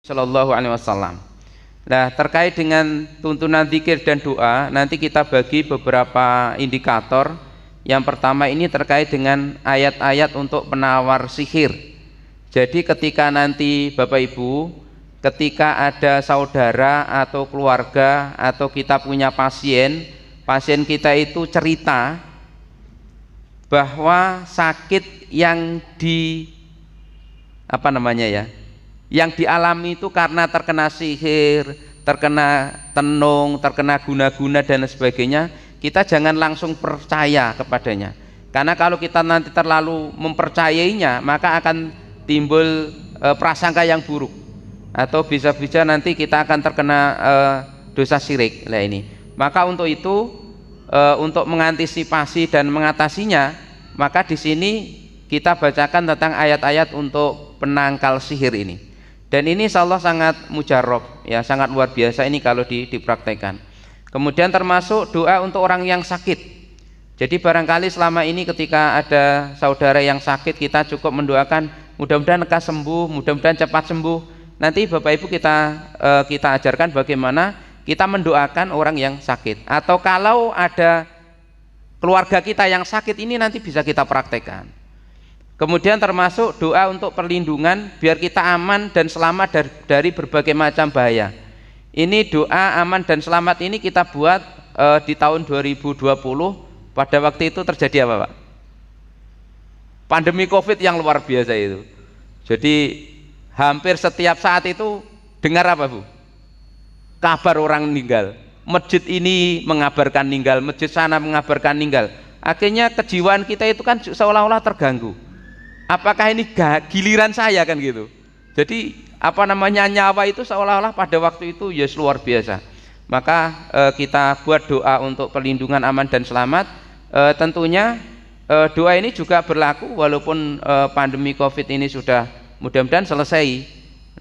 Shallallahu Alaihi Wasallam. Nah, terkait dengan tuntunan zikir dan doa, nanti kita bagi beberapa indikator. Yang pertama ini terkait dengan ayat-ayat untuk penawar sihir. Jadi ketika nanti Bapak Ibu, ketika ada saudara atau keluarga atau kita punya pasien kita itu cerita bahwa sakit yang yang dialami itu karena terkena sihir, terkena tenung, terkena guna-guna dan sebagainya, kita jangan langsung percaya kepadanya. Karena kalau kita nanti terlalu mempercayainya, maka akan timbul prasangka yang buruk, atau bisa-bisa nanti kita akan terkena dosa syirik. Nah ini, maka untuk itu, untuk mengantisipasi dan mengatasinya, maka di sini kita bacakan tentang ayat-ayat untuk penangkal sihir ini. Dan ini insyaallah sangat mujarab, ya, sangat luar biasa ini kalau dipraktekkan. Kemudian termasuk doa untuk orang yang sakit. Jadi barangkali selama ini ketika ada saudara yang sakit, kita cukup mendoakan mudah-mudahan lekas sembuh, mudah-mudahan cepat sembuh. Nanti Bapak Ibu kita ajarkan bagaimana kita mendoakan orang yang sakit. Atau kalau ada keluarga kita yang sakit, ini nanti bisa kita praktekkan. Kemudian termasuk doa untuk perlindungan biar kita aman dan selamat dari berbagai macam bahaya. Ini doa aman dan selamat ini kita buat di tahun 2020. Pada waktu itu terjadi apa, Pak? Pandemi Covid yang luar biasa itu. Jadi hampir setiap saat itu dengar apa, Bu? Kabar orang meninggal. Masjid ini mengabarkan meninggal, masjid sana mengabarkan meninggal. Akhirnya kejiwaan kita itu kan seolah-olah terganggu. Apakah ini giliran saya kan gitu. Jadi nyawa itu seolah-olah pada waktu itu ya luar biasa. Maka kita buat doa untuk perlindungan aman dan selamat. Tentunya doa ini juga berlaku walaupun pandemi Covid ini sudah mudah-mudahan selesai.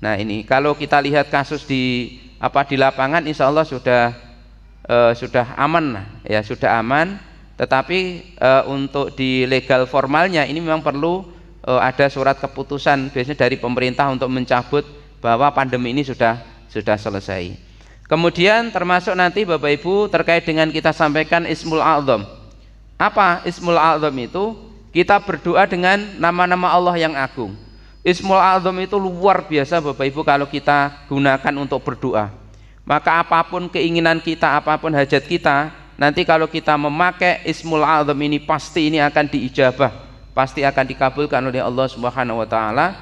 Nah ini kalau kita lihat kasus di lapangan, insya Allah sudah aman, ya sudah aman. Tetapi untuk di legal formalnya ini memang perlu ada surat keputusan biasanya dari pemerintah untuk mencabut bahwa pandemi ini sudah selesai. Kemudian termasuk nanti Bapak Ibu terkait dengan kita sampaikan Ismul A'zam. Apa Ismul A'zam itu? Kita berdoa dengan nama-nama Allah yang agung. Ismul A'zam itu luar biasa Bapak Ibu kalau kita gunakan untuk berdoa. Maka apapun keinginan kita, apapun hajat kita, nanti kalau kita memakai Ismul A'zam ini pasti ini akan diijabah, pasti akan dikabulkan oleh Allah Subhanahu wa taala.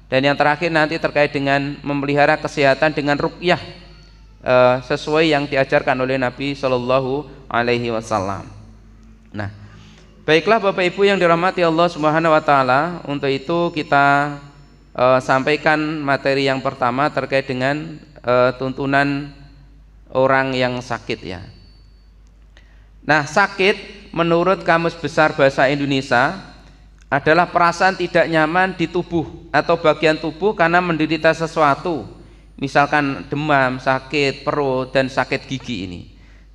Dan yang terakhir nanti terkait dengan memelihara kesehatan dengan ruqyah sesuai yang diajarkan oleh Nabi Shallallahu alaihi wasallam. Nah, baiklah Bapak Ibu yang dirahmati Allah Subhanahu wa taala, untuk itu kita sampaikan materi yang pertama terkait dengan tuntunan orang yang sakit, ya. Nah, sakit menurut Kamus Besar Bahasa Indonesia adalah perasaan tidak nyaman di tubuh atau bagian tubuh karena menderita sesuatu, misalkan demam, sakit perut, dan sakit gigi ini.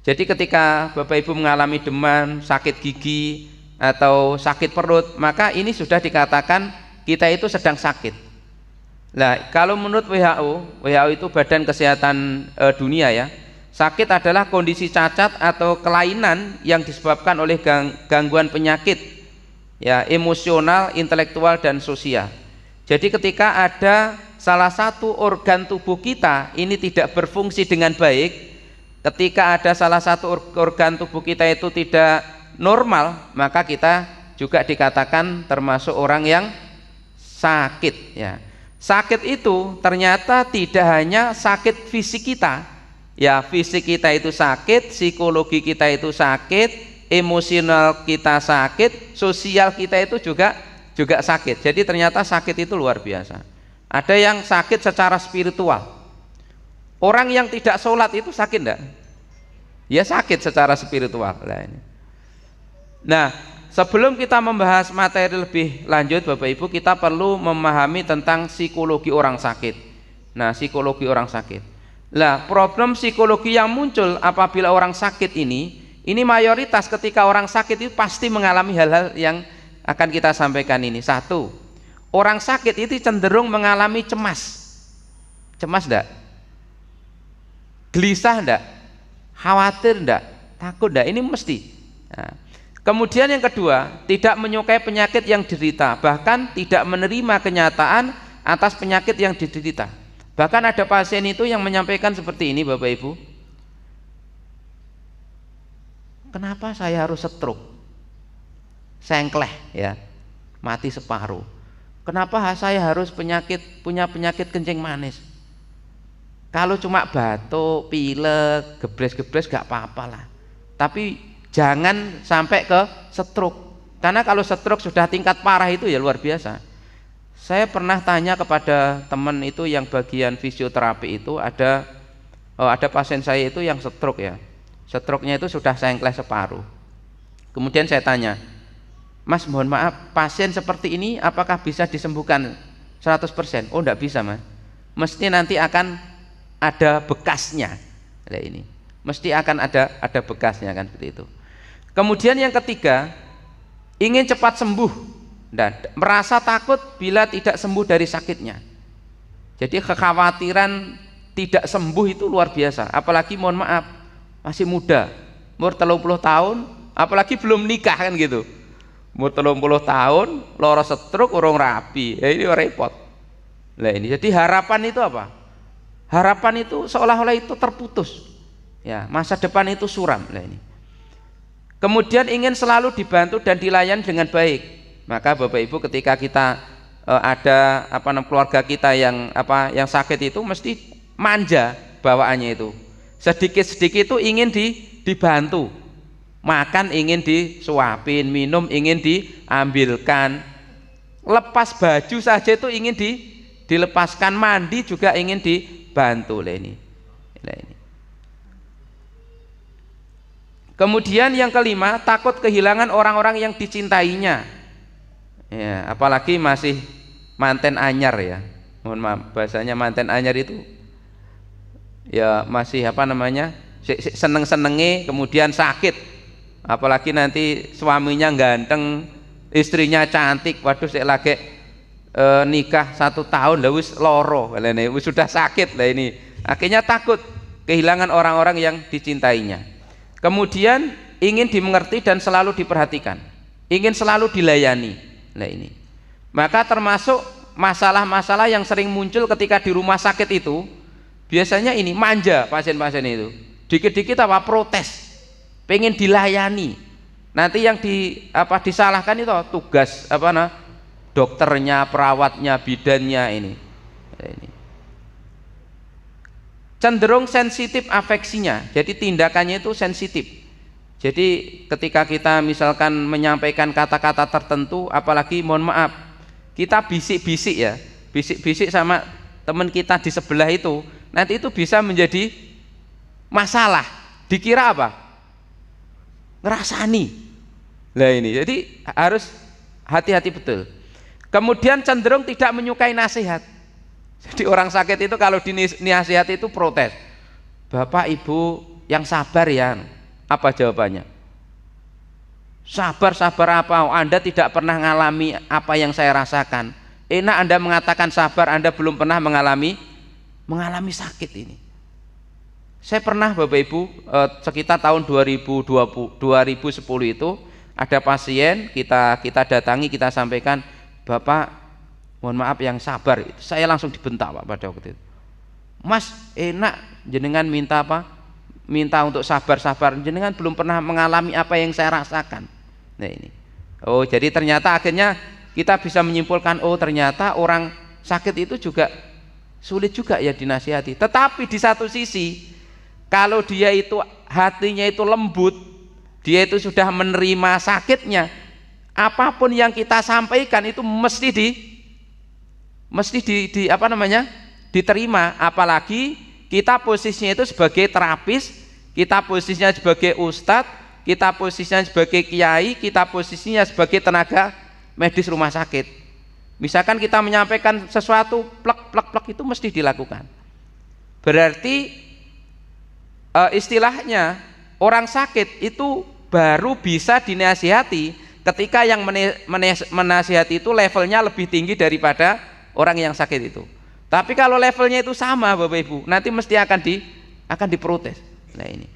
Jadi ketika Bapak Ibu mengalami demam, sakit gigi, atau sakit perut, maka ini sudah dikatakan kita itu sedang sakit. Nah, kalau menurut WHO itu Badan Kesehatan Dunia, ya, sakit adalah kondisi cacat atau kelainan yang disebabkan oleh gangguan penyakit, ya, emosional, intelektual, dan sosial. Jadi ketika ada salah satu organ tubuh kita ini tidak berfungsi dengan baik, ketika ada salah satu organ tubuh kita itu tidak normal, maka kita juga dikatakan termasuk orang yang sakit, ya. Sakit itu ternyata tidak hanya sakit fisik kita, ya, fisik kita itu sakit, psikologi kita itu sakit, emosional kita sakit, sosial kita itu juga sakit. Jadi ternyata sakit itu luar biasa. Ada yang sakit secara spiritual. Orang yang tidak sholat itu sakit enggak? Ya sakit secara spiritual. Nah, sebelum kita membahas materi lebih lanjut Bapak Ibu, kita perlu memahami tentang psikologi orang sakit. Nah, psikologi orang sakit. Nah, problem psikologi yang muncul apabila orang sakit ini mayoritas ketika orang sakit itu pasti mengalami hal-hal yang akan kita sampaikan ini. Satu, orang sakit itu cenderung mengalami cemas. Cemas enggak? Gelisah enggak? Khawatir enggak? Takut enggak? Ini mesti. Nah, kemudian yang kedua, tidak menyukai penyakit yang diderita, bahkan tidak menerima kenyataan atas penyakit yang diderita. Bahkan ada pasien itu yang menyampaikan seperti ini, Bapak Ibu. Kenapa saya harus stroke? Sengkleh ya, mati separuh. Kenapa saya harus punya penyakit kencing manis? Kalau cuma batuk, pilek, gebres-gebres gak apa-apa lah. Tapi jangan sampai ke stroke. Karena kalau stroke sudah tingkat parah itu ya luar biasa. Saya pernah tanya kepada teman itu yang bagian fisioterapi itu, ada pasien saya itu yang stroke ya. Stroke-nya itu sudah sengkleh separuh. Kemudian saya tanya, Mas, mohon maaf, pasien seperti ini apakah bisa disembuhkan 100%? Oh, enggak bisa, Mas. Mesti nanti akan ada bekasnya. Nah, ini. Mesti akan ada bekasnya kan seperti itu. Kemudian yang ketiga, ingin cepat sembuh dan merasa takut bila tidak sembuh dari sakitnya. Jadi kekhawatiran tidak sembuh itu luar biasa. Apalagi mohon maaf, masih muda, umur 30 tahun, apalagi belum nikah kan gitu. Umur 30 tahun, lara stroke urung rapi, ya ini repot. Nah ini, jadi harapan itu apa? Harapan itu seolah-olah itu terputus. Ya, masa depan itu suram. Nah ini. Kemudian ingin selalu dibantu dan dilayani dengan baik. Maka Bapak Ibu ketika kita ada keluarga kita yang sakit itu mesti manja bawaannya itu. Sedikit-sedikit itu ingin dibantu. Makan ingin disuapin, minum ingin diambilkan, lepas baju saja itu ingin dilepaskan, mandi juga ingin dibantu. Lah ini. Kemudian yang kelima, takut kehilangan orang-orang yang dicintainya. Ya, apalagi masih manten anyar ya. Mohon maaf, bahasanya manten anyar itu ya masih seneng-senenge kemudian sakit. Apalagi nanti suaminya ganteng, istrinya cantik, waduh saya lagi nikah 1 tahun lah wis loro, wis sudah sakit lah ini. Akhirnya takut kehilangan orang-orang yang dicintainya. Kemudian ingin dimengerti dan selalu diperhatikan, ingin selalu dilayani. Nah ini. Maka termasuk masalah-masalah yang sering muncul ketika di rumah sakit itu, biasanya ini manja pasien-pasien itu. Dikit-dikit protes. Pengen dilayani. Nanti yang disalahkan itu tugas dokternya, perawatnya, bidannya ini. Cenderung sensitif afeksinya. Jadi tindakannya itu sensitif. Jadi ketika kita misalkan menyampaikan kata-kata tertentu, apalagi mohon maaf, kita bisik-bisik ya. Bisik-bisik sama teman kita di sebelah itu, nanti itu bisa menjadi masalah. Dikira apa? Ngerasani. Lah ini, jadi harus hati-hati betul. Kemudian cenderung tidak menyukai nasihat. Jadi orang sakit itu kalau dinasihati itu protes. Bapak Ibu yang sabar ya. Apa jawabannya? Sabar apa? Anda tidak pernah mengalami apa yang saya rasakan. Enak Anda mengatakan sabar, Anda belum pernah mengalami sakit ini. Saya pernah Bapak Ibu sekitar tahun 2010 itu ada pasien kita datangi, kita sampaikan, Bapak mohon maaf yang sabar. Saya langsung dibentak Pak pada waktu itu. Mas enak jenengan minta minta untuk sabar, jenengan belum pernah mengalami apa yang saya rasakan. Nah ini. Oh jadi ternyata akhirnya kita bisa menyimpulkan, oh ternyata orang sakit itu juga sulit juga ya dinasihati. Tetapi di satu sisi kalau dia itu hatinya itu lembut, dia itu sudah menerima sakitnya, apapun yang kita sampaikan itu mesti diterima. Apalagi kita posisinya itu sebagai terapis, kita posisinya sebagai ustadz, kita posisinya sebagai kiai, kita posisinya sebagai tenaga medis rumah sakit. Misalkan kita menyampaikan sesuatu plek itu mesti dilakukan. Berarti istilahnya orang sakit itu baru bisa dinasihati ketika yang menasihati itu levelnya lebih tinggi daripada orang yang sakit itu. Tapi kalau levelnya itu sama Bapak Ibu, nanti mesti akan diprotes. Nah ini.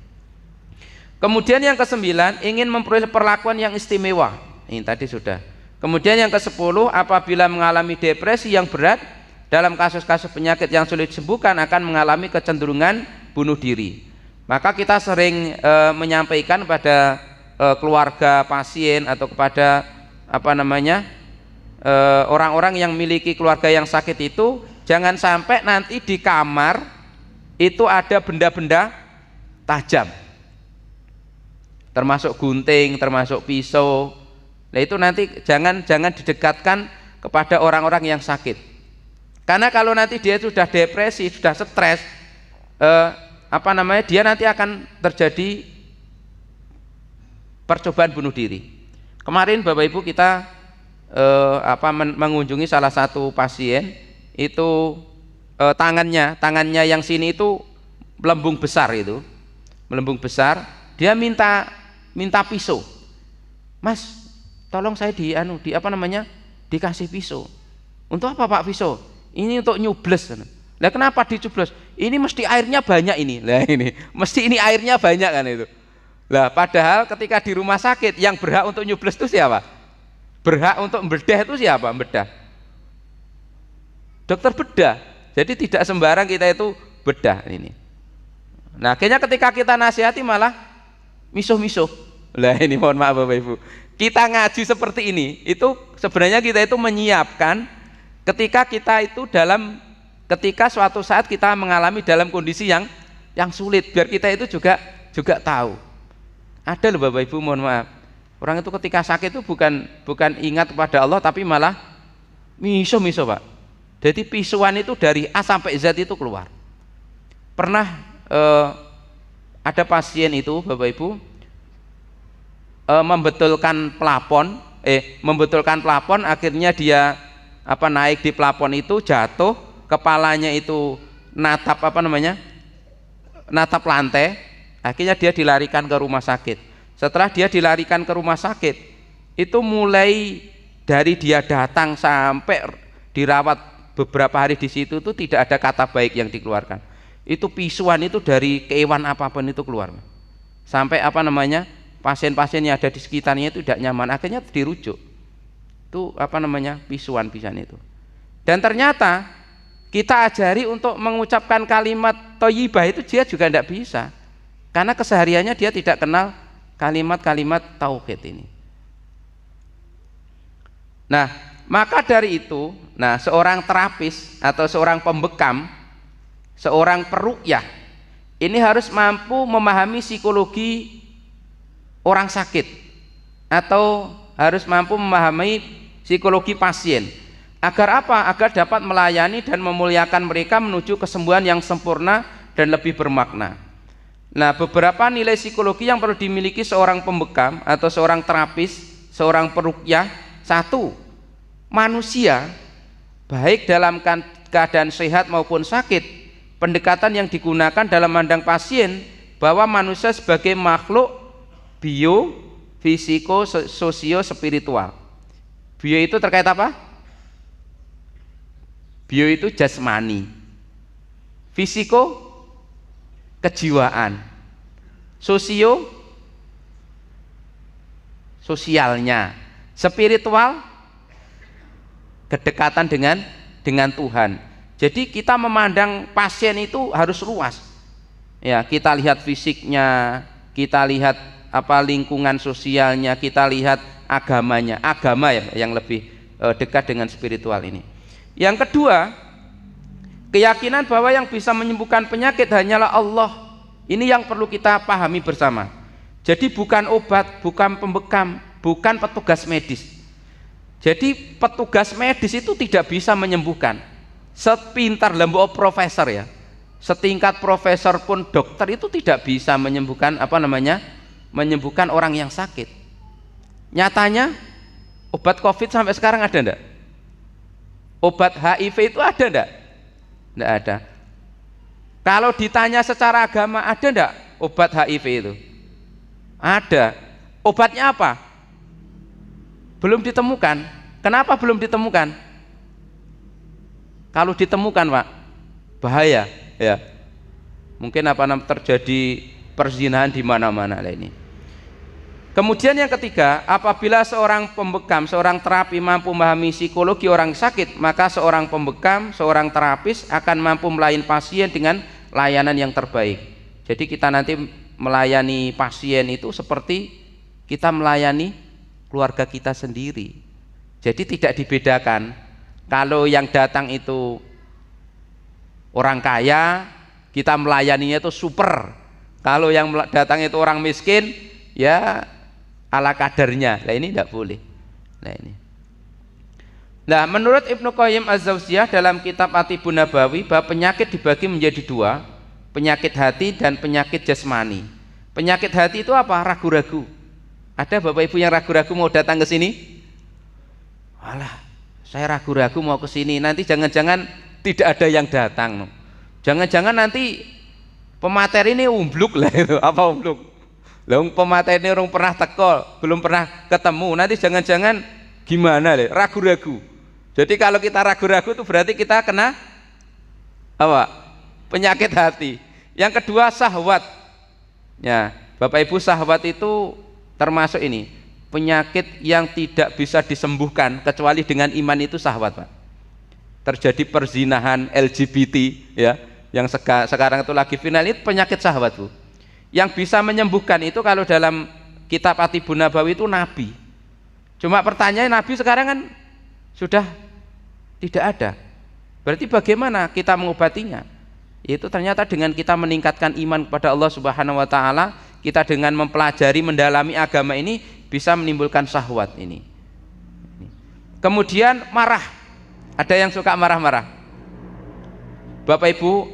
Kemudian yang ke-9, ingin memperoleh perlakuan yang istimewa. Ini tadi sudah. Kemudian yang ke-10, apabila mengalami depresi yang berat, dalam kasus-kasus penyakit yang sulit disembuhkan akan mengalami kecenderungan bunuh diri. Maka kita sering menyampaikan pada keluarga pasien atau kepada orang-orang yang memiliki keluarga yang sakit itu, jangan sampai nanti di kamar itu ada benda-benda tajam, termasuk gunting, termasuk pisau. Nah itu nanti jangan didekatkan kepada orang-orang yang sakit, karena kalau nanti dia sudah depresi, sudah stres, dia nanti akan terjadi percobaan bunuh diri. Kemarin Bapak Ibu kita mengunjungi salah satu pasien itu, tangannya yang sini itu melembung besar, dia minta pisau. Mas, tolong saya dikasih pisau. Untuk apa Pak pisau? Ini untuk nyubles. Lah kenapa dicubles? Ini mesti airnya banyak ini. Lah ini, mesti ini airnya banyak kan itu. Lah padahal ketika di rumah sakit yang berhak untuk nyubles itu siapa? Berhak untuk membedah itu siapa? Bedah. Dokter bedah. Jadi tidak sembarang kita itu bedah ini. Nah, akhirnya ketika kita nasihati malah misuh-misuh. Lah ini mohon maaf Bapak Ibu. Kita ngaji seperti ini, itu sebenarnya kita itu menyiapkan ketika suatu saat kita mengalami dalam kondisi yang sulit, biar kita itu juga tahu. Ada loh Bapak Ibu, mohon maaf, orang itu ketika sakit itu bukan ingat kepada Allah, tapi malah misuh Pak. Jadi pisuan itu dari A sampai Z itu keluar. Pernah ada pasien itu Bapak Ibu membetulkan plafon, akhirnya dia naik di plafon itu, jatuh, kepalanya itu natap lantai, akhirnya dia dilarikan ke rumah sakit. Setelah dia dilarikan ke rumah sakit, itu mulai dari dia datang sampai dirawat beberapa hari di situ itu tidak ada kata baik yang dikeluarkan. Itu pisuan itu dari kewan apapun itu keluar. Sampai pasien-pasien yang ada di sekitarnya itu tidak nyaman, akhirnya dirujuk. Itu pisuan itu. Dan ternyata kita ajari untuk mengucapkan kalimat thayyibah itu dia juga tidak bisa, karena kesehariannya dia tidak kenal kalimat-kalimat tauhid ini. Nah, maka dari itu, seorang terapis atau seorang pembekam, seorang peruqyah ini harus mampu memahami psikologi orang sakit, atau harus mampu memahami psikologi pasien. Agar apa? Agar dapat melayani dan memuliakan mereka menuju kesembuhan yang sempurna dan lebih bermakna. Nah, beberapa nilai psikologi yang perlu dimiliki seorang pembekam atau seorang terapis, seorang peruqyah. 1, manusia baik dalam keadaan sehat maupun sakit, pendekatan yang digunakan dalam memandang pasien bahwa manusia sebagai makhluk bio, fisiko, sosio, spiritual. Bio itu terkait apa? Bio itu jasmani, fisiko kejiwaan, sosio sosialnya, spiritual kedekatan dengan Tuhan. Jadi kita memandang pasien itu harus luas. Ya, kita lihat fisiknya, kita lihat lingkungan sosialnya, kita lihat agamanya. Agama yang lebih dekat dengan spiritual ini. Yang kedua, keyakinan bahwa yang bisa menyembuhkan penyakit hanyalah Allah. Ini yang perlu kita pahami bersama. Jadi bukan obat, bukan pembekam, bukan petugas medis. Jadi petugas medis itu tidak bisa menyembuhkan. Sepintar lembu profesor ya, setingkat profesor pun dokter itu tidak bisa menyembuhkan menyembuhkan orang yang sakit. Nyatanya obat COVID sampai sekarang ada enggak? Obat HIV itu ada enggak? Enggak ada. Kalau ditanya secara agama, ada enggak obat HIV itu? Ada. Obatnya apa? Belum ditemukan. Kenapa belum ditemukan? Kalau ditemukan Pak, bahaya ya. Mungkin terjadi perzinahan di mana-mana lah ini. Kemudian yang ketiga, apabila seorang pembekam, seorang terapi mampu memahami psikologi orang sakit, maka seorang pembekam, seorang terapis akan mampu melayani pasien dengan layanan yang terbaik. Jadi kita nanti melayani pasien itu seperti kita melayani keluarga kita sendiri. Jadi tidak dibedakan. Kalau yang datang itu orang kaya, kita melayaninya itu super. Kalau yang datang itu orang miskin, ya ala kadarnya. Nah ini tidak boleh. Nah ini. Nah menurut Ibnu Qayyim Az-Jauziyah dalam kitab At-Tibbun Nabawi, bahwa penyakit dibagi menjadi dua, penyakit hati dan penyakit jasmani. Penyakit hati itu apa? Ragu-ragu. Ada bapak ibu yang ragu-ragu mau datang ke sini? Alah, saya ragu-ragu mau ke sini. Nanti jangan-jangan tidak ada yang datang. Jangan-jangan nanti pemateri ini umbluk lah itu. Apa umbluk? Pemateri ini orang pernah teko, belum pernah ketemu. Nanti jangan-jangan gimana deh? Ragu-ragu. Jadi kalau kita ragu-ragu itu berarti kita kena apa? Penyakit hati. Yang kedua syahwat. Ya, Bapak Ibu, syahwat itu termasuk ini penyakit yang tidak bisa disembuhkan kecuali dengan iman, itu syahwat Pak. Terjadi perzinahan LGBT ya, yang sekarang itu lagi final, itu penyakit syahwat Bu. Yang bisa menyembuhkan itu kalau dalam kitab At-Tibbun Nabawi itu Nabi. Cuma pertanyaan, Nabi sekarang kan sudah tidak ada. Berarti bagaimana kita mengobatinya? Itu ternyata dengan kita meningkatkan iman kepada Allah Subhanahu wa taala, kita dengan mempelajari, mendalami agama ini bisa menimbulkan syahwat ini. Kemudian marah. Ada yang suka marah-marah. Bapak Ibu,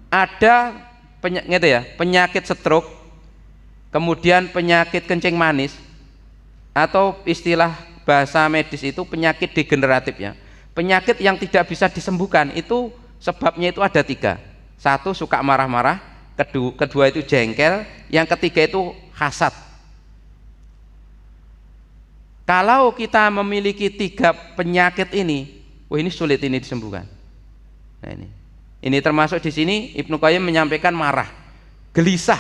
ada penyakit stroke, kemudian penyakit kencing manis, atau istilah bahasa medis itu penyakit degeneratif ya. Penyakit yang tidak bisa disembuhkan itu sebabnya itu ada tiga. Satu, suka marah-marah. Kedua itu jengkel. Yang ketiga itu hasad. Kalau kita memiliki tiga penyakit ini, ini sulit ini disembuhkan. Nah ini termasuk di sini Ibnu Qayyim menyampaikan marah, gelisah.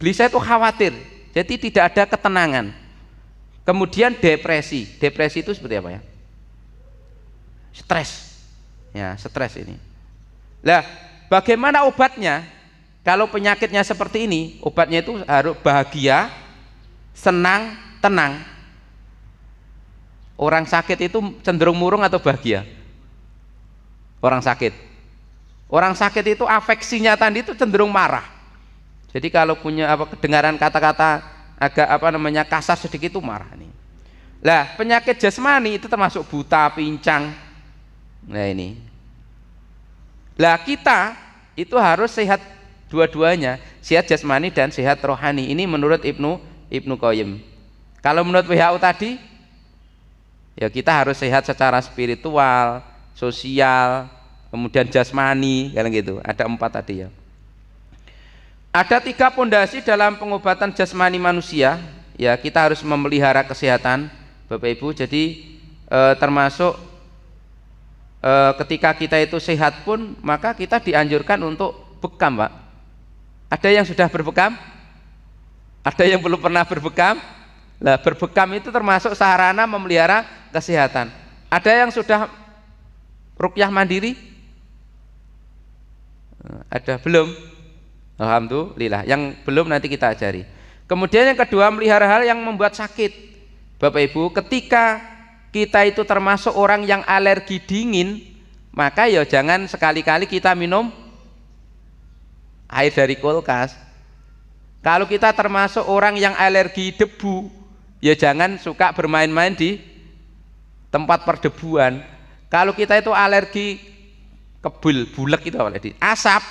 Gelisah itu khawatir, jadi tidak ada ketenangan. Kemudian depresi. Depresi itu seperti apa ya? Stres. Ya, stres ini. Lah, bagaimana obatnya? Kalau penyakitnya seperti ini, obatnya itu harus bahagia, senang, tenang. Orang sakit itu cenderung murung atau bahagia? Orang sakit. Orang sakit itu afeksinya tadi itu cenderung marah. Jadi kalau punya kedengaran kata-kata agak kasar sedikit itu marah nih. Lah, penyakit jasmani itu termasuk buta, pincang. Nah ini. Lah kita itu harus sehat dua-duanya, sehat jasmani dan sehat rohani. Ini menurut Ibnu Qayyim. Kalau menurut WHO tadi, ya kita harus sehat secara spiritual, sosial, kemudian jasmani, kayak gitu. Ada 4 tadi ya. Ada 3 pondasi dalam pengobatan jasmani manusia. Ya, kita harus memelihara kesehatan, Bapak Ibu. Jadi termasuk ketika kita itu sehat pun, maka kita dianjurkan untuk bekam, Pak. Ada yang sudah berbekam? Ada yang belum pernah berbekam? Nah, berbekam itu termasuk sarana memelihara kesehatan. Ada yang sudah ruqyah mandiri? Ada belum? Alhamdulillah. Yang belum nanti kita ajari. Kemudian yang kedua, melihara hal yang membuat sakit. Bapak Ibu, ketika kita itu termasuk orang yang alergi dingin, maka ya jangan sekali-kali kita minum air dari kulkas. Kalau kita termasuk orang yang alergi debu, ya jangan suka bermain-main di tempat perdebuan. Kalau kita itu alergi kebul, bulek itu apa tadi? Asap,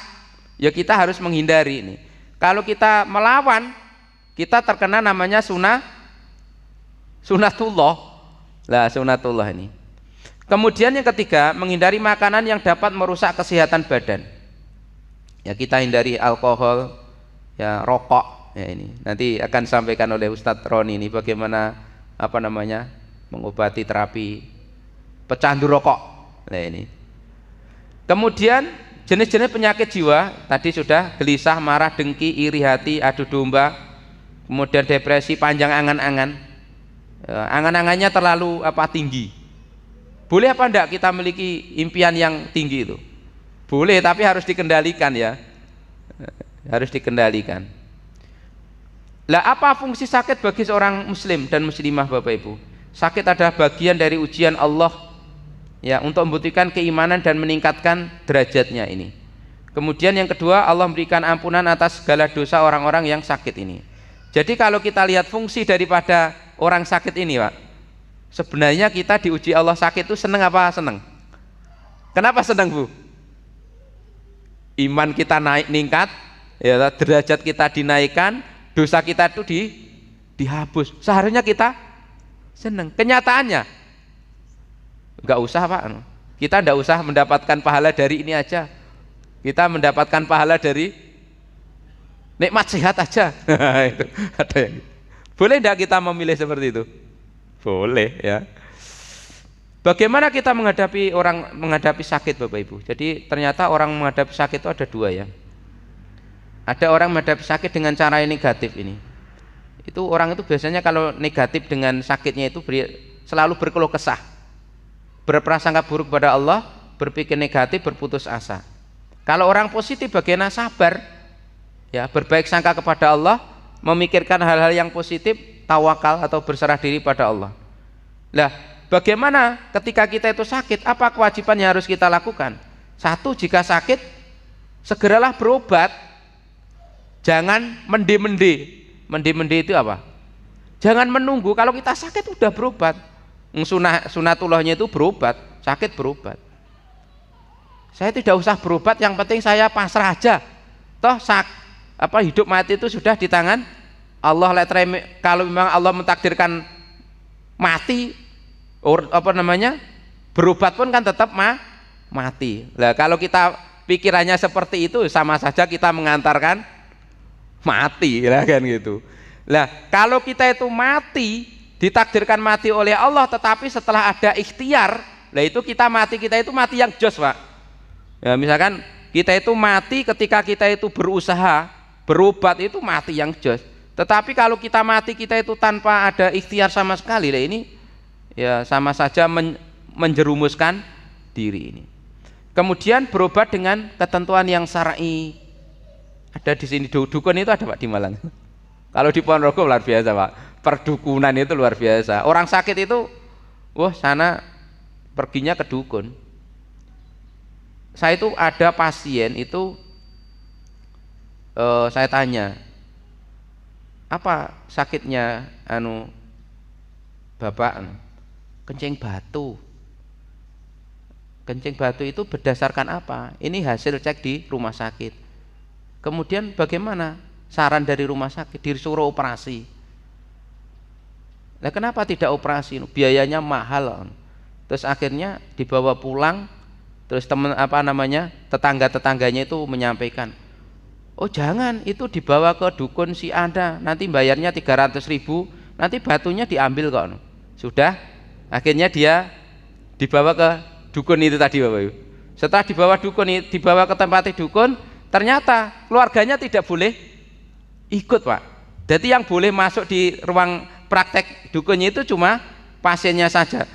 ya kita harus menghindari ini. Kalau kita melawan, kita terkena namanya sunatullah. Lah, sunatullah ini. Kemudian yang ketiga, menghindari makanan yang dapat merusak kesehatan badan. Ya kita hindari alkohol, ya rokok. Ya ini nanti akan disampaikan oleh Ustadz Roni ini bagaimana mengobati terapi pecandu rokok. Nah ini. Kemudian jenis-jenis penyakit jiwa tadi sudah, gelisah, marah, dengki, iri hati, adu domba, kemudian depresi, panjang angan-angan, angan-angannya terlalu tinggi. Boleh apa enggak kita memiliki impian yang tinggi itu? Boleh, tapi harus dikendalikan ya, harus dikendalikan. Lah apa fungsi sakit bagi seorang muslim dan muslimah Bapak Ibu? Sakit adalah bagian dari ujian Allah ya, untuk membuktikan keimanan dan meningkatkan derajatnya ini. Kemudian yang kedua, Allah memberikan ampunan atas segala dosa orang-orang yang sakit ini. Jadi kalau kita lihat fungsi daripada orang sakit ini Pak, sebenarnya kita diuji Allah sakit itu seneng apa seneng? Kenapa seneng Bu? Iman kita ningkat ya, derajat kita dinaikkan, dosa kita itu dihapus. Seharusnya kita senang. Kenyataannya enggak usah Pak, kita enggak usah mendapatkan pahala dari ini aja, kita mendapatkan pahala dari nikmat sehat aja. Itu ada yang boleh enggak kita memilih seperti itu? Boleh ya. Bagaimana kita menghadapi sakit Bapak Ibu? Jadi ternyata orang menghadapi sakit itu ada dua ya. Ada orang menghadapi sakit dengan cara yang negatif ini. Itu orang itu biasanya kalau negatif dengan sakitnya itu selalu berkeluh kesah, berprasangka buruk pada Allah, berpikir negatif, berputus asa. Kalau orang positif bagaimana? Sabar ya, berbaik sangka kepada Allah, memikirkan hal-hal yang positif, tawakal atau berserah diri pada Allah. Lah, bagaimana ketika kita itu sakit? Apa kewajiban yang harus kita lakukan? Satu, jika sakit segeralah berobat. Jangan mende-mende. Mende-mende itu apa? Jangan menunggu. Kalau kita sakit udah berobat. Sunatullahnya itu berobat, sakit berobat. Saya tidak usah berobat, yang penting saya pasrah aja. Toh hidup mati itu sudah di tangan Allah. Kalau memang Allah mentakdirkan mati, berobat pun kan tetap mati. Lah kalau kita pikirannya seperti itu, sama saja kita mengantarkan mati lah kan gitu. Lah kalau kita itu mati, ditakdirkan mati oleh Allah, tetapi setelah ada ikhtiar, lah itu kita itu mati yang jos Pak ya. Misalkan kita itu mati ketika kita itu berusaha berobat, itu mati yang jos. Tetapi kalau kita mati itu tanpa ada ikhtiar sama sekali, lah ini ya sama saja menjerumuskan diri ini. Kemudian berobat dengan ketentuan yang syar'i. Ada di sini dukun itu ada Pak di Malang. Kalau di Ponorogo luar biasa Pak, perdukunan itu luar biasa. Orang sakit itu, sana perginya ke dukun. Saya itu ada pasien itu, saya tanya, apa sakitnya Bapak? Kencing batu. Kencing batu itu berdasarkan apa? Ini hasil cek di rumah sakit. Kemudian bagaimana saran dari rumah sakit? Disuruh operasi. Nah, kenapa tidak operasi? Biayanya mahal. Terus akhirnya dibawa pulang. Terus tetangga-tetangganya itu menyampaikan, oh jangan, itu dibawa ke dukun si Anda, nanti bayarnya 300.000, nanti batunya diambil kok. Sudah, akhirnya dia dibawa ke dukun itu tadi Bapak Ibu. Setelah dibawa ke tempat dukun, ternyata keluarganya tidak boleh ikut Pak. Jadi yang boleh masuk di ruang praktek dukunnya itu cuma pasiennya saja.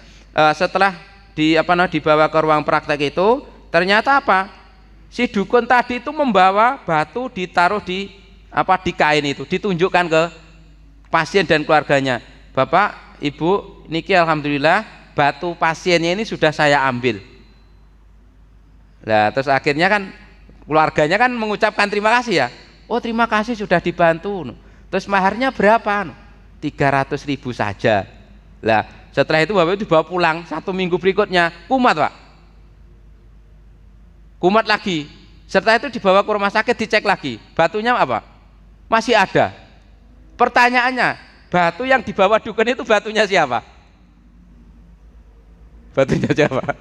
Setelah dibawa ke ruang praktek itu, ternyata apa? Si dukun tadi itu membawa batu, ditaruh di kain itu, ditunjukkan ke pasien dan keluarganya. Bapak, Ibu, niki alhamdulillah batu pasiennya ini sudah saya ambil. Nah, terus akhirnya kan keluarganya kan mengucapkan terima kasih ya. Oh terima kasih sudah dibantu. Terus maharnya berapa? 300.000 saja. Lah setelah itu Bapak itu dibawa pulang, 1 minggu berikutnya kumat Pak. Kumat lagi. Setelah itu dibawa ke rumah sakit, dicek lagi. Batunya apa? Masih ada. Pertanyaannya, batu yang dibawa dukun itu batunya siapa? Batunya siapa?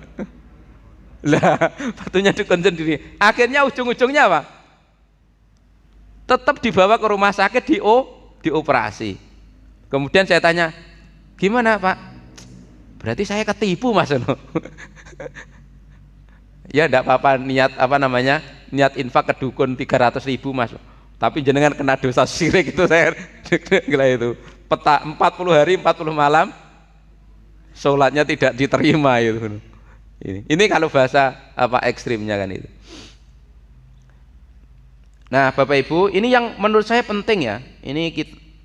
Lah batunya dukun sendiri. Akhirnya ujung-ujungnya apa? Tetap dibawa ke rumah sakit, dioperasi. Kemudian saya tanya, gimana Pak? Berarti saya ketipu Mas. Ya enggak apa-apa niat apa namanya? Niat infak ke dukun 300.000 Mas. Tapi jenengan kena dosa syirik itu saya gila itu. Peta 40 hari 40 malam sholatnya tidak diterima itu. Ini kalau bahasa apa ekstrimnya kan itu. Nah, Bapak Ibu, ini yang menurut saya penting ya. Ini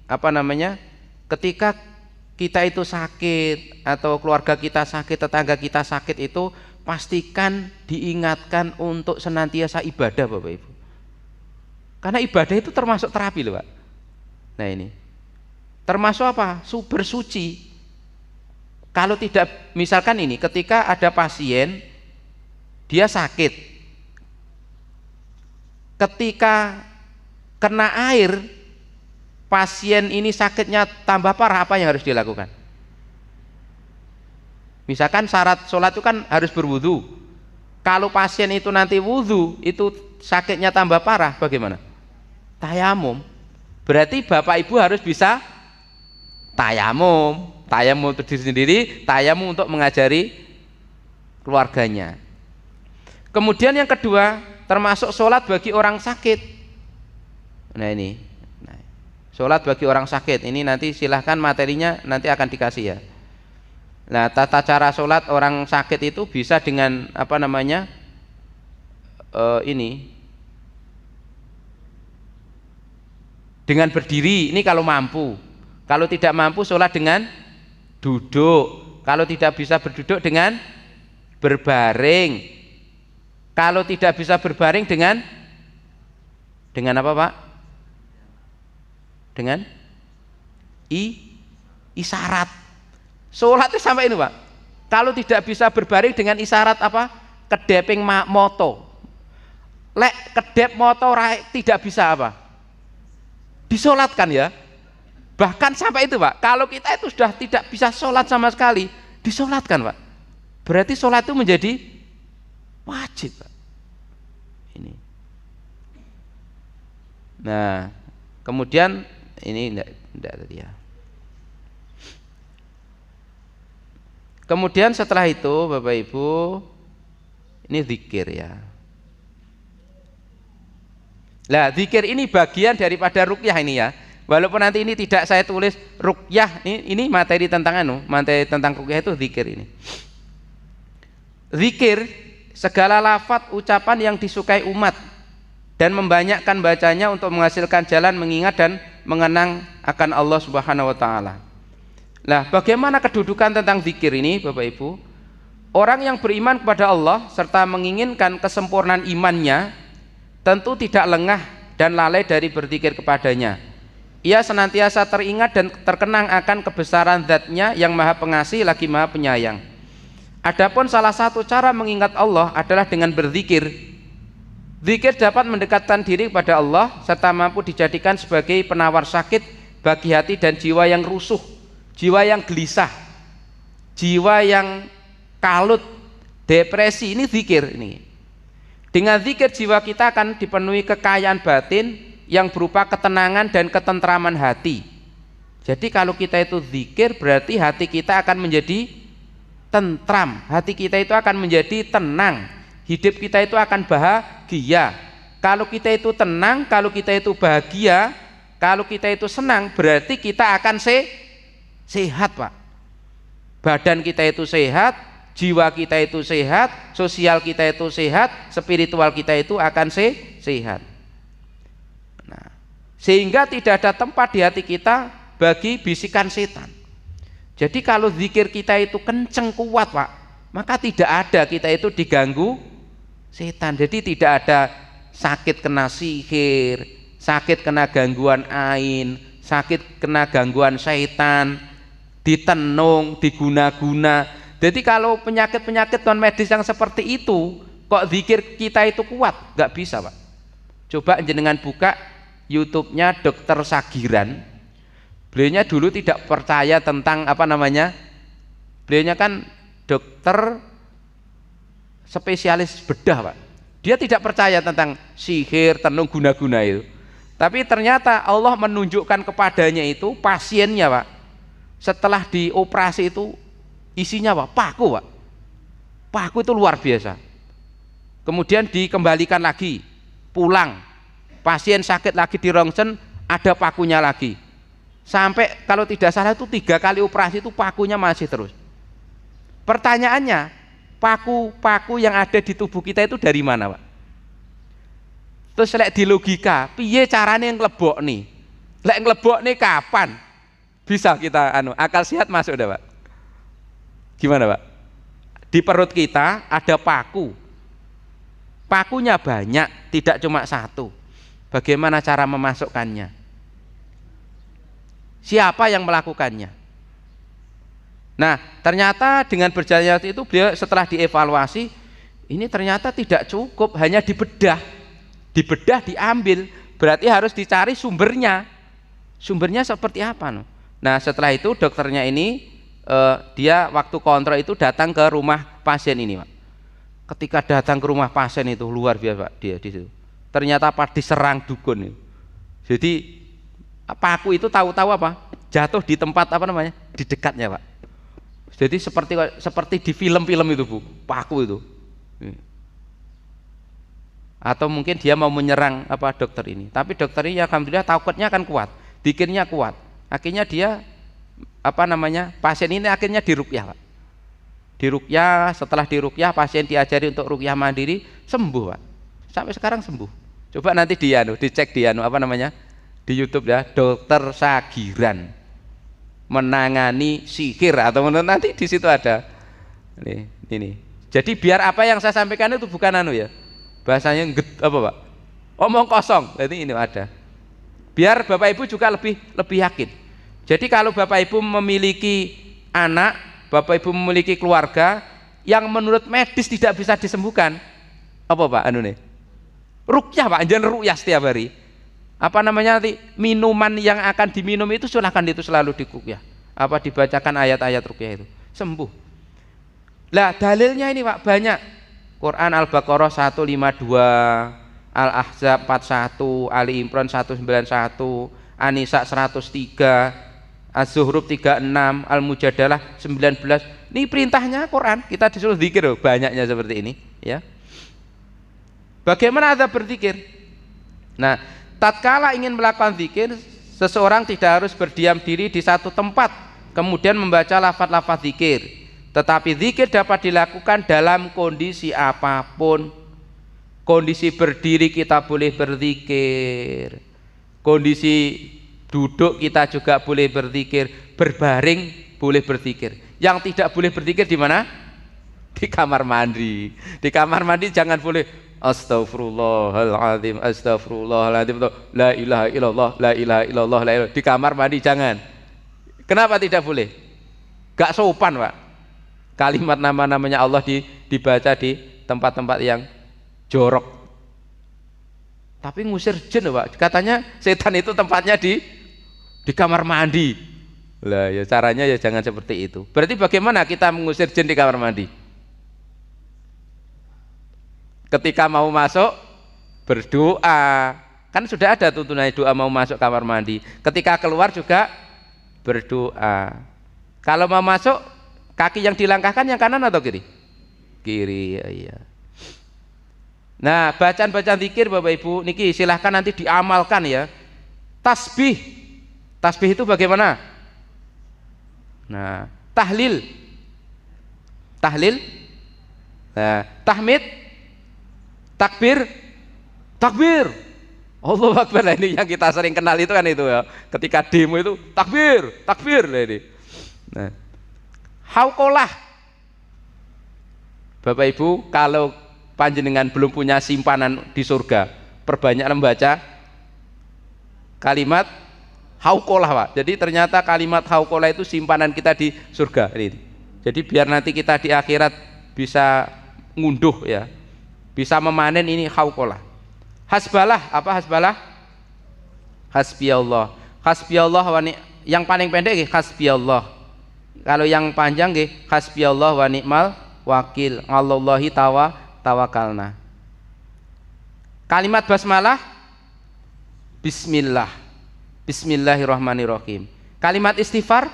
apa namanya? Ketika kita itu sakit atau keluarga kita sakit, tetangga kita sakit itu pastikan diingatkan untuk senantiasa ibadah, Bapak Ibu. Karena ibadah itu termasuk terapi loh, Pak. Nah, ini. Termasuk apa? Bersuci. Kalau tidak, misalkan ini, ketika ada pasien dia sakit, ketika kena air, pasien ini sakitnya tambah parah, apa yang harus dilakukan? Misalkan syarat sholat itu kan harus berwudu. Kalau pasien itu nanti wudu, itu sakitnya tambah parah, bagaimana? Tayamum. Berarti Bapak Ibu harus bisa tayamum. Tayamum untuk diri sendiri, tayamum untuk mengajari keluarganya. Kemudian yang kedua, termasuk sholat bagi orang sakit. Nah ini, sholat bagi orang sakit ini nanti silahkan materinya nanti akan dikasih ya. Nah, tata cara sholat orang sakit itu bisa dengan apa namanya ini, dengan berdiri. Ini kalau mampu. Kalau tidak mampu sholat dengan duduk. Kalau tidak bisa berduduk dengan berbaring. Kalau tidak bisa berbaring dengan apa Pak? Dengan isyarat. Sholat itu sampai ini Pak. Kalau tidak bisa berbaring dengan isyarat apa? Kedeping moto. Lek kedep moto tidak bisa apa? Disolatkan ya. Bahkan sampai itu Pak. Kalau kita itu sudah tidak bisa sholat sama sekali, disolatkan Pak. Berarti sholat itu menjadi wajib Pak. Ini. Nah, kemudian ini enggak tadi ya. Kemudian setelah itu Bapak Ibu, ini zikir ya. Nah, zikir ini bagian daripada ruqyah ini ya. Walaupun nanti ini tidak saya tulis ruqyah, ini materi tentang materi tentang ruqyah itu zikir ini. Zikir segala lafaz ucapan yang disukai umat dan membanyakkan bacanya untuk menghasilkan jalan mengingat dan mengenang akan Allah Subhanahu wa taala. Nah, bagaimana kedudukan tentang zikir ini Bapak Ibu? Orang yang beriman kepada Allah serta menginginkan kesempurnaan imannya tentu tidak lengah dan lalai dari berzikir kepadanya. Ia senantiasa teringat dan terkenang akan kebesaran Zat-Nya yang Maha Pengasih lagi Maha Penyayang. Adapun salah satu cara mengingat Allah adalah dengan berzikir. Zikir dapat mendekatkan diri kepada Allah serta mampu dijadikan sebagai penawar sakit bagi hati dan jiwa yang rusuh, jiwa yang gelisah, jiwa yang kalut, depresi. Ini zikir ini. Dengan zikir jiwa kita akan dipenuhi kekayaan batin yang berupa ketenangan dan ketentraman hati. Jadi kalau kita itu zikir berarti hati kita akan menjadi tentram, hati kita itu akan menjadi tenang, hidup kita itu akan bahagia. Kalau kita itu tenang, kalau kita itu bahagia, kalau kita itu senang, berarti kita akan sehat Pak. Badan kita itu sehat, jiwa kita itu sehat, sosial kita itu sehat, spiritual kita itu akan sehat. Nah, sehingga tidak ada tempat di hati kita bagi bisikan setan. Jadi kalau zikir kita itu kenceng kuat Pak, maka tidak ada kita itu diganggu setan. Jadi tidak ada sakit kena sihir, sakit kena gangguan ain, sakit kena gangguan setan, ditenung, diguna-guna. Jadi kalau penyakit-penyakit non medis yang seperti itu, kok zikir kita itu kuat? Nggak bisa Pak. Coba jenengan buka YouTube-nya Dokter Sagiran. Beliaunya dulu tidak percaya tentang apa namanya. Beliaunya kan dokter spesialis bedah Pak. Dia tidak percaya tentang sihir, tenung, guna-guna itu. Tapi ternyata Allah menunjukkan kepadanya itu pasiennya Pak. Setelah dioperasi itu isinya Pak, paku Pak. Paku itu luar biasa. kemudian dikembalikan lagi, pulang, pasien sakit lagi di rongsen, ada pakunya lagi, sampai kalau tidak salah itu 3 kali operasi itu pakunya masih terus. Pertanyaannya, paku-paku yang ada di tubuh kita itu dari mana, Pak? Terus lek di logika, piye carane nglebok nih? Lek nglebok nih kapan? Bisa kita akal sehat masuk dah, Pak. Gimana, Pak? Di perut kita ada paku. Pakunya banyak, tidak cuma satu. Bagaimana cara memasukkannya? Siapa yang melakukannya? Nah, ternyata dengan berjalannya itu beliau setelah dievaluasi, ini ternyata tidak cukup hanya dibedah. Dibedah, diambil, berarti harus dicari sumbernya. Sumbernya seperti apa? Nah, setelah itu dokternya ini dia waktu kontrol itu datang ke rumah pasien ini, Pak. Ketika datang ke rumah pasien itu luar biasa, Pak, dia di situ. Ternyata Pak diserang dukun. Jadi paku itu tahu-tahu apa? Jatuh di tempat apa namanya? Di dekatnya, Pak. Jadi seperti di film-film itu, Bu, paku itu. Atau mungkin dia mau menyerang apa dokter ini, tapi dokter ini alhamdulillah takutnya kan kuat, dikirnya kuat, akhirnya dia apa namanya, pasien ini akhirnya diruqyah, Pak. Diruqyah, setelah diruqyah pasien diajari untuk ruqyah mandiri, sembuh, Pak. Sampai sekarang sembuh. Coba nanti dicek di apa namanya, di YouTube ya, dokter Sagiran menangani sihir, atau nanti di situ ada ini. Jadi biar apa yang saya sampaikan itu bukan ya, bahasanya apa, Pak, omong kosong. Jadi ini ada, biar Bapak Ibu juga lebih yakin. Jadi kalau Bapak Ibu memiliki anak, Bapak Ibu memiliki keluarga yang menurut medis tidak bisa disembuhkan, apa, Pak, ruqyah, Pak, jangan ruqyah setiap hari. Apa namanya, nanti minuman yang akan diminum itu silahkan itu selalu dikuqyah, apa dibacakan ayat-ayat ruqyah itu, sembuh. Lah dalilnya ini, Pak, banyak. Quran Al-Baqarah 152, Al-Ahzab 41, Ali Imran 191, An-Nisa 103, Az-Zuhruf 36, Al-Mujadalah 19. Ini perintahnya Quran, kita disuruh zikir loh, banyaknya seperti ini ya. Bagaimana ada berzikir? Nah, tatkala ingin melakukan zikir, seseorang tidak harus berdiam diri di satu tempat kemudian membaca lafaz-lafaz zikir. Tetapi zikir dapat dilakukan dalam kondisi apapun. Kondisi berdiri kita boleh berzikir, kondisi duduk kita juga boleh berzikir, berbaring boleh berzikir. Yang tidak boleh berzikir di mana? Di kamar mandi. Di kamar mandi jangan boleh astagfirullahaladzim, astagfirullahaladzim, la ilaha illallah, la ilaha illallah, la ilaha. Di kamar mandi jangan. Kenapa tidak boleh? Gak sopan, Pak. Kalimat nama-namanya Allah dibaca di tempat-tempat yang jorok. Tapi ngusir jin, Pak. Katanya setan itu tempatnya di kamar mandi. Lah ya caranya ya jangan seperti itu. Berarti bagaimana kita mengusir jin di kamar mandi? Ketika mau masuk berdoa. Kan sudah ada tuntunan doa mau masuk kamar mandi. Ketika keluar juga berdoa. Kalau mau masuk, kaki yang dilangkahkan yang kanan atau kiri? Kiri, ya. Nah, bacaan-bacaan zikir Bapak Ibu niki silahkan nanti diamalkan ya. Tasbih. Tasbih itu bagaimana? Nah, tahlil. Tahlil. Nah, tahmid. Takbir. Takbir. Allahu Akbar. Nah, ini yang kita sering kenal itu kan itu ya. Ketika demo itu takbir, takbir lah ini. Nah, hauqolah. Bapak Ibu kalau panjenengan belum punya simpanan di surga, perbanyak membaca kalimat hauqolah, Pak. Jadi ternyata kalimat hauqolah itu simpanan kita di surga ini. Jadi biar nanti kita di akhirat bisa ngunduh ya, bisa memanen ini hauqolah. Hasbalah, apa hasbalah? Hasbiyallah. Hasbiyallah yang paling pendek hasbiyallah. Kalau yang panjang nggih hasbiyallah wa ni'mal wakil. 'Alallahi tawakalna. Kalimat basmalah bismillah. Bismillahirrahmanirrahim. Kalimat istighfar,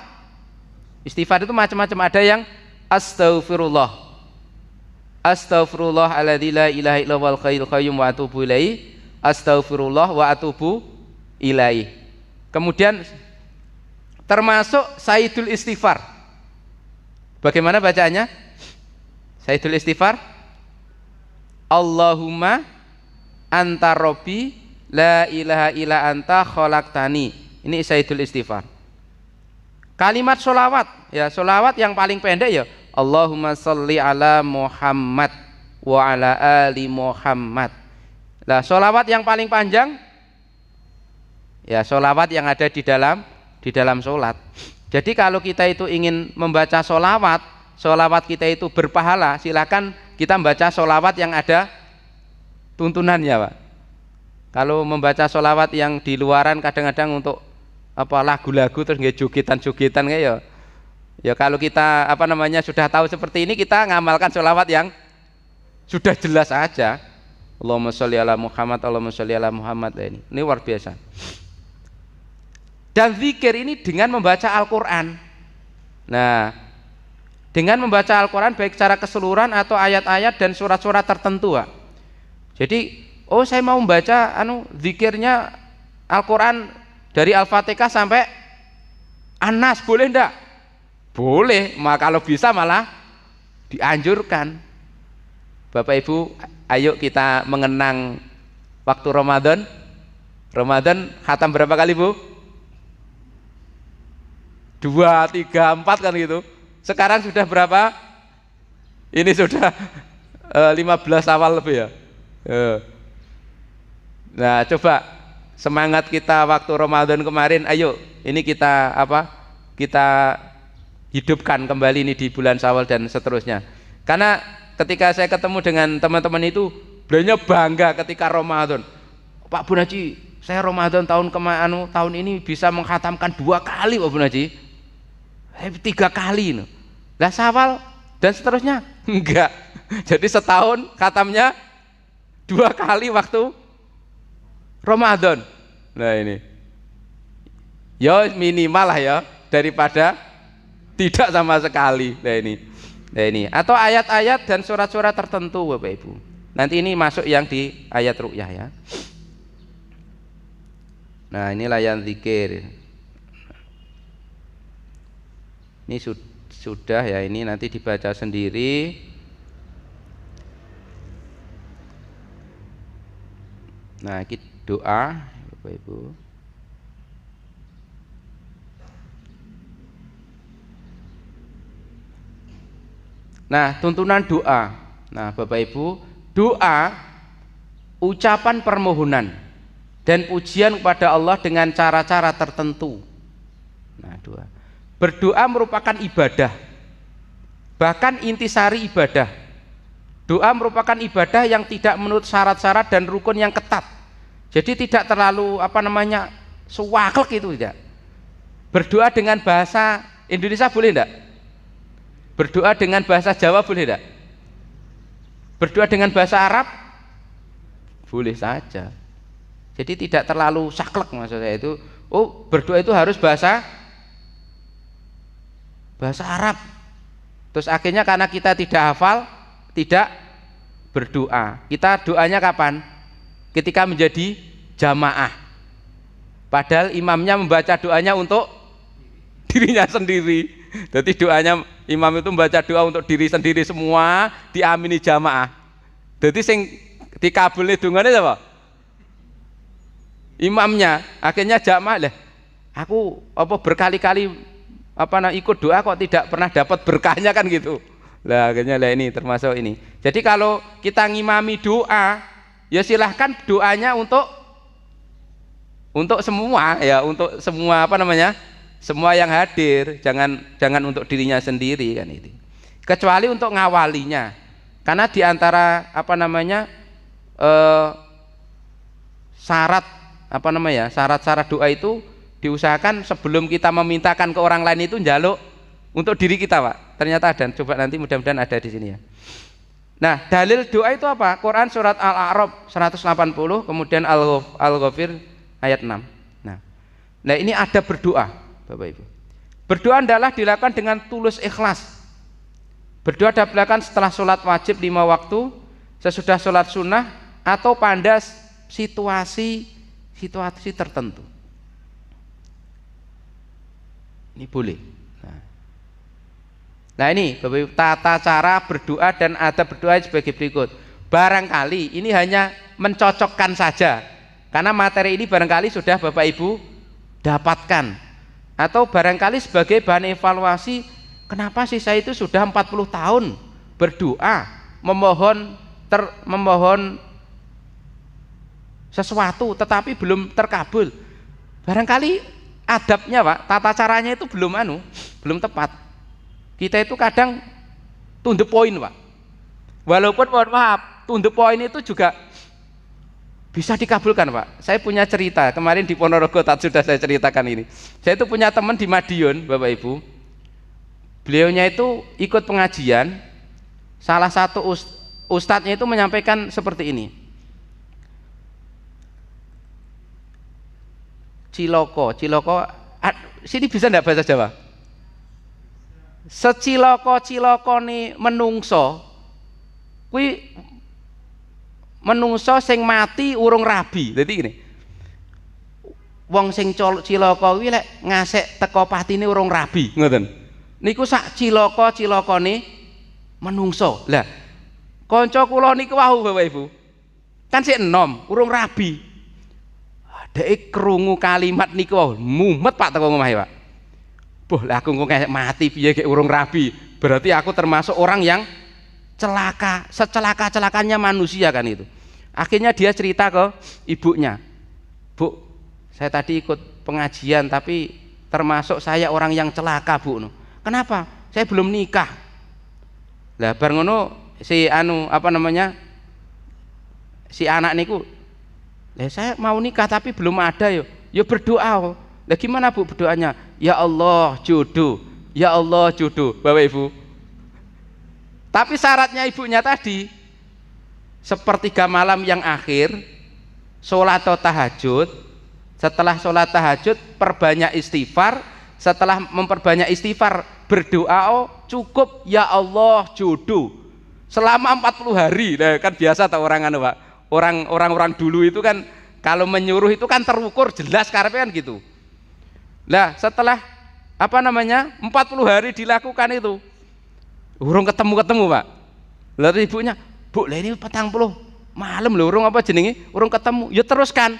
istighfar itu macam-macam, ada yang astaghfirullah. Astaghfirullah alladzi la ilaha illa huwal hayyul qayyum wa atubu ilaihi. Astaghfirullah wa atubu ilaihi. Kemudian termasuk Sayyidul Istighfar. Bagaimana bacaannya? Sayyidul Istighfar. Allahumma anta rabbi la ilaha illa anta khalaqtani. Ini Sayyidul Istighfar. Kalimat sholawat, ya sholawat yang paling pendek ya Allahumma sholli ala Muhammad wa ala ali Muhammad. Nah sholawat yang paling panjang ya sholawat yang ada di dalam sholat. Jadi kalau kita itu ingin membaca sholawat, sholawat kita itu berpahala, silakan kita membaca sholawat yang ada tuntunannya Pak. Kalau membaca sholawat yang di luaran kadang-kadang untuk apa lagu-lagu terus nggak jogetan-jogetan kayak ya kalau kita apa namanya sudah tahu seperti ini kita ngamalkan sholawat yang sudah jelas aja. Allahumma sholli ala Muhammad, Allahumma sholli ala Muhammad. Ini luar biasa. Dan zikir ini dengan membaca Al-Quran. Nah, dengan membaca Al-Quran baik secara keseluruhan atau ayat-ayat dan surat-surat tertentu Pak. Jadi saya mau membaca zikirnya Al-Quran dari Al-Fatihah sampai An-Nas, boleh enggak? Boleh, maka kalau bisa malah dianjurkan. Bapak Ibu, ayo kita mengenang waktu Ramadan. Ramadan khatam berapa kali Bu? 2, 3, 4 kan gitu. Sekarang sudah berapa? Ini sudah 15 awal lebih ya. Nah coba semangat kita waktu Ramadan kemarin, ayo ini kita kita hidupkan kembali ini di bulan Syawal dan seterusnya. Karena ketika saya ketemu dengan teman-teman itu beliau bangga ketika Ramadan. Pak Bu Haji, saya Ramadan tahun ini bisa menghatamkan 2 kali Pak Bu Haji. 3 kali. Lah Syawal dan seterusnya enggak. Jadi setahun khatamnya 2 kali waktu Ramadan. Nah ini ya minimal lah ya daripada tidak sama sekali. Nah ini atau ayat-ayat dan surat-surat tertentu Bapak Ibu. Nanti ini masuk yang di ayat ruqyah ya. Nah inilah yang zikir. Ini sudah ya, ini nanti dibaca sendiri. Nah kita doa Bapak Ibu. Nah tuntunan doa. Nah Bapak Ibu, doa ucapan permohonan dan pujian kepada Allah dengan cara-cara tertentu. Nah doa, berdoa merupakan ibadah, bahkan intisari ibadah. Doa merupakan ibadah yang tidak menurut syarat-syarat dan rukun yang ketat. Jadi tidak terlalu suwaklek itu tidak. Berdoa dengan bahasa Indonesia boleh tidak? Berdoa dengan bahasa Jawa boleh tidak? Berdoa dengan bahasa Arab boleh saja. Jadi tidak terlalu saklek maksud saya itu. Berdoa itu harus bahasa Arab. Terus akhirnya karena kita tidak hafal, tidak berdoa. Kita doanya kapan? Ketika menjadi jamaah. Padahal imamnya membaca doanya untuk dirinya sendiri. Jadi doanya imam itu membaca doa untuk diri sendiri semua, diamini jamaah. Jadi sing dikabulne dungane sapa? Imamnya. Akhirnya jamaah lah. Aku berkali-kali ikut doa kok tidak pernah dapat berkahnya kan gitu. Lah akhirnya ini termasuk ini. Jadi kalau kita ngimami doa, ya silahkan doanya untuk semua ya, untuk semua semua yang hadir, jangan untuk dirinya sendiri kan itu. Kecuali untuk ngawalinya, karena diantara syarat doa itu diusahakan sebelum kita memintakan ke orang lain itu njaluk untuk diri kita Pak. Ternyata ada, coba nanti mudah-mudahan ada di sini ya. Nah dalil doa itu apa? Quran surat Al-A'raf 180, kemudian Al-Ghafir ayat 6. Nah ini ada berdoa Bapak Ibu. Berdoa adalah dilakukan dengan tulus ikhlas. Berdoa diperbolehkan setelah sholat wajib 5 waktu, sesudah sholat sunnah, atau pada situasi tertentu. Ini boleh. Nah ini tata cara berdoa dan adab berdoa sebagai berikut. Barangkali ini hanya mencocokkan saja, karena materi ini barangkali sudah Bapak Ibu dapatkan, atau barangkali sebagai bahan evaluasi, kenapa sih saya itu sudah 40 tahun berdoa memohon sesuatu tetapi belum terkabul. Barangkali adabnya Pak, tata caranya itu belum tepat. Kita itu kadang to the point Pak, walaupun mohon maaf to the point itu juga bisa dikabulkan Pak. Saya punya cerita kemarin di Ponorogo, sudah saya ceritakan ini. Saya itu punya teman di Madiun Bapak Ibu, beliaunya itu ikut pengajian, salah satu ustadznya itu menyampaikan seperti ini, ciloko, sini bisa enggak bahasa Jawa? Seciloko-cilokone menungso kuwi menungso sing mati urung rabi. Dadi ngene, wong sing cilaka kuwi lek ngasek teko patine urung rabi, ngoten niku sak cilaka-cilakane menungso. Lah kanca kula niku wau Bapak Ibu kan sik enom urung rabi, dhek krungu kalimat niku wau mumet Pak teko omahe Pak. Boh lah aku kok mati piye kayak urung rabi, berarti aku termasuk orang yang celaka, secelaka-celakanya manusia kan itu. Akhirnya dia cerita ke ibunya, Bu, saya tadi ikut pengajian tapi termasuk saya orang yang celaka Bu. Kenapa? Saya belum nikah. Lah bar ngono si si anak niku, lah saya mau nikah tapi belum ada yo berdoa. Lah gimana Bu berdoanya? Ya Allah jodoh, ya Allah jodoh Bapak Ibu. Tapi syaratnya ibunya tadi sepertiga malam yang akhir sholat tahajud, setelah sholat tahajud perbanyak istighfar, setelah memperbanyak istighfar berdoa cukup ya Allah jodoh selama 40 hari. Nah, kan biasa tak Pak, orang dulu itu kan kalau menyuruh itu kan terukur jelas karena kan gitu. Nah setelah 40 hari dilakukan itu urung ketemu Pak. Lalu ibunya, Bu lah ini 40 malam loh urung urung ketemu. Ya teruskan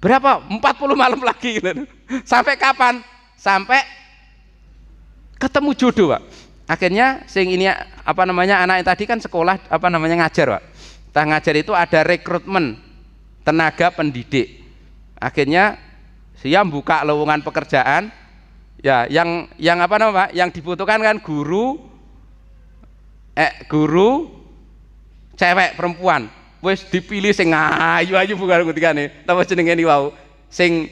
berapa 40 malam lagi sampai kapan? Sampai ketemu jodoh Pak. Akhirnya sing ini anak tadi kan sekolah ngajar Pak. Ngajar itu ada rekrutmen tenaga pendidik. Akhirnya dia buka lowongan pekerjaan ya, yang yang dibutuhkan kan guru cewek perempuan, wis dipilih sing ayu-ayu bukan ketikane napa jenenge niku wau sing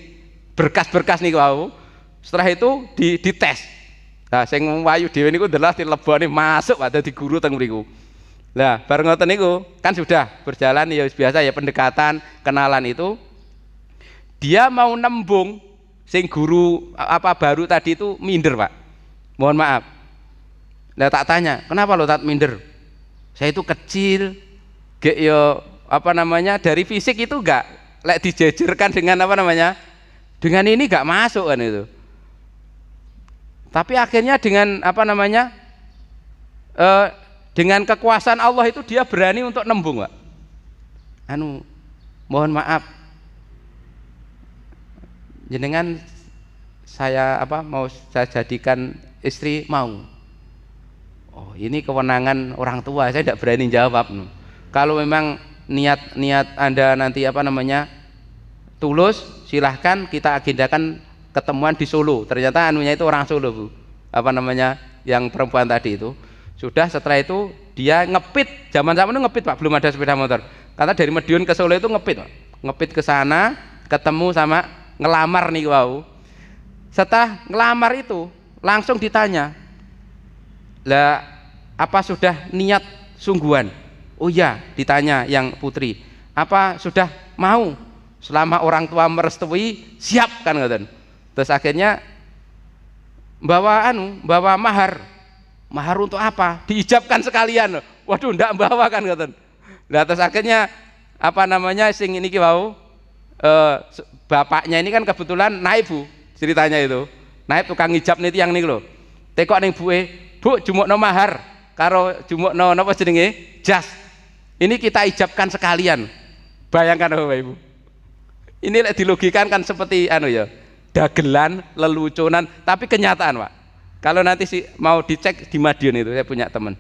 berkas-berkas niku wau. Setelah itu dites. Nah sing wayu dhewe niku ndelas dilebone masuk ada di guru teng mriku. Lah bareng ngoten niku kan sudah berjalan ya biasa ya pendekatan kenalan itu. Dia mau nembung sing guru baru tadi itu minder Pak, mohon maaf. Lah tak tanya kenapa lo tak minder? Saya itu kecil gak yo dari fisik itu enggak lek dijejerkan dengan dengan ini enggak masuk kan itu. Tapi akhirnya dengan dengan kekuasaan Allah itu dia berani untuk nembung Pak. Mohon maaf jenengan saya mau saya jadikan istri mau. Oh ini kewenangan orang tua, saya tidak berani jawab. Kalau memang niat Anda nanti tulus, silahkan kita agendakan ketemuan di Solo. Ternyata itu orang Solo Bu, yang perempuan tadi itu. Sudah setelah itu dia ngepit, zaman itu ngepit Pak, belum ada sepeda motor. Karena dari Madiun ke Solo itu ngepit Pak. Ngepit ke sana ketemu sama ngelamar nih wow. Setelah ngelamar itu langsung ditanya, lah apa sudah niat sungguhan? Oh iya, ditanya yang putri, apa sudah mau selama orang tua merestui siap kan ngoten. Terus akhirnya bawa mahar mahar untuk apa? Diijabkan sekalian. Waduh, ndak bawa kan ngoten. Lah terus akhirnya apa namanya sing ini wau bapaknya ini kan kebetulan naib Bu, ceritanya itu. Naib tukang ijab nih tiang niku lho. Tekok ning buke, Bu, jumukno mahar karo jumukno napa jenenge? Jas. Ini kita ijabkan sekalian. Bayangkan Bapak Ibu. Ini lek dilogikan kan seperti anu ya, dagelan, leluconan, tapi kenyataan, Pak. Kalau nanti mau dicek di Madiun itu, saya punya teman